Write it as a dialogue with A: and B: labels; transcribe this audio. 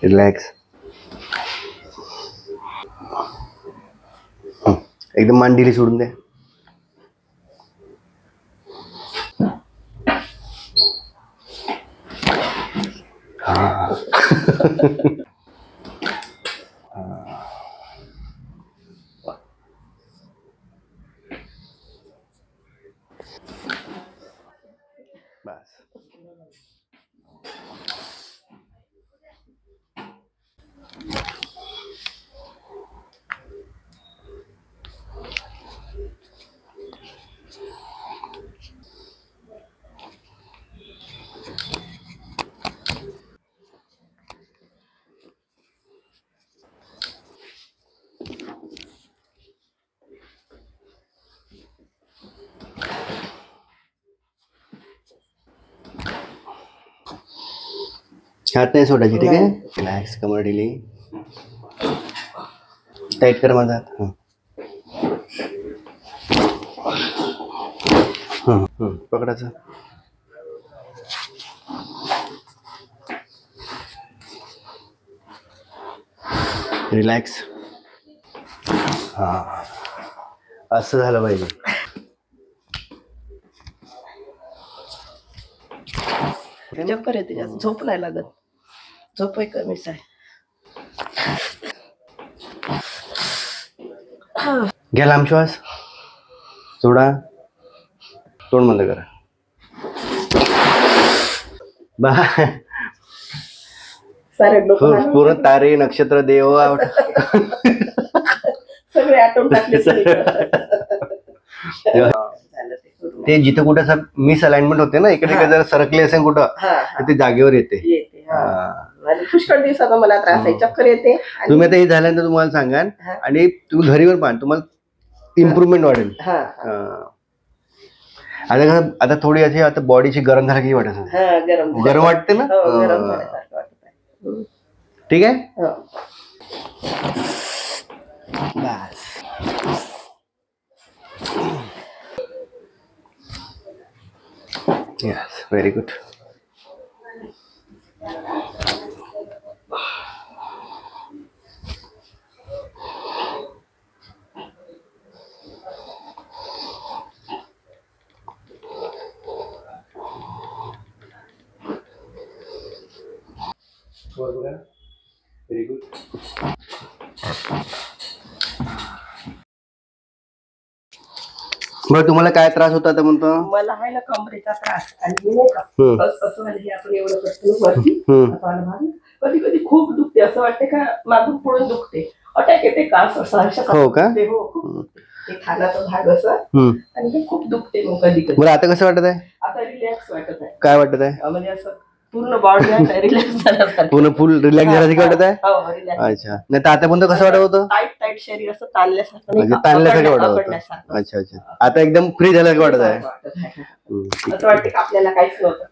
A: Relax. एकदम मान ढिली सोडून द्या. बस. हात नाही सोडायची. ठीक आहे. रिलॅक्स. कमर ढिली. टाईट कर माझा हात. पकडायचं. रिलॅक्स. हा असं झालं पाहिजे.
B: चक्कर येते जास्त. झोप नाही लागत. झोप कमीच आहे.
A: घ्या लांब श्वास. सोडा. तोंड बंद करा.
B: सारे
A: पूर्ण तारे नक्षत्र देव
B: सगळे आटोम टाकले.
A: ते जिथं कुठं मिस अलाइनमेंट होते ना, इकडे जर सरकले असेल कुठं ते जागेवर येते.
B: पुष्कळ दिवसाचा मला त्रास आहे. चक्कर येते.
A: तुम्ही आता हे झाल्यानंतर तुम्हाला सांगाल आणि तुम्ही घरीवर पाहा, तुम्हाला इम्प्रुव्हमेंट वाढेल. आता कसं आता थोडी अशी आता बॉडीची गरम झाली की वाटत. गरम वाटते ना. ठीक आहे. बस. Yes, very good. Very good. बरं तुम्हाला काय त्रास होता आता म्हणतो?
B: मला आहे ना कमरेचा त्रास. आणि आपण एवढं करतो कधी कधी खूप दुखते. असं वाटते का मागून पुढून दुखते. अटॅक येते का असं.
A: हो का?
B: हो. ते खाण्याचा भाग असं आणि ते खूप दुखते मग कधी कधी.
A: बरं आता कसं वाटत आहे?
B: आता रिलॅक्स वाटत आहे.
A: काय वाटत आहे?
B: म्हणजे असं पूर्ण बॉडी रिलॅक्स झाल्यासारखं.
A: पूर्ण फुल रिलॅक्स झाल्यासारखं वाटत आहे?
B: हो रिलॅक्स.
A: अच्छा. नाही तर आतापर्यंत कसं वाटत होतं?
B: टाईट शरीर असं ताणल्यासारखं.
A: म्हणजे ताणल्यासारखं वाटत होतं. अच्छा अच्छा. आता एकदम फ्री झाल्यासारखं वाटत आहे.
B: असं वाटतं की आपल्याला काहीच नव्हतं.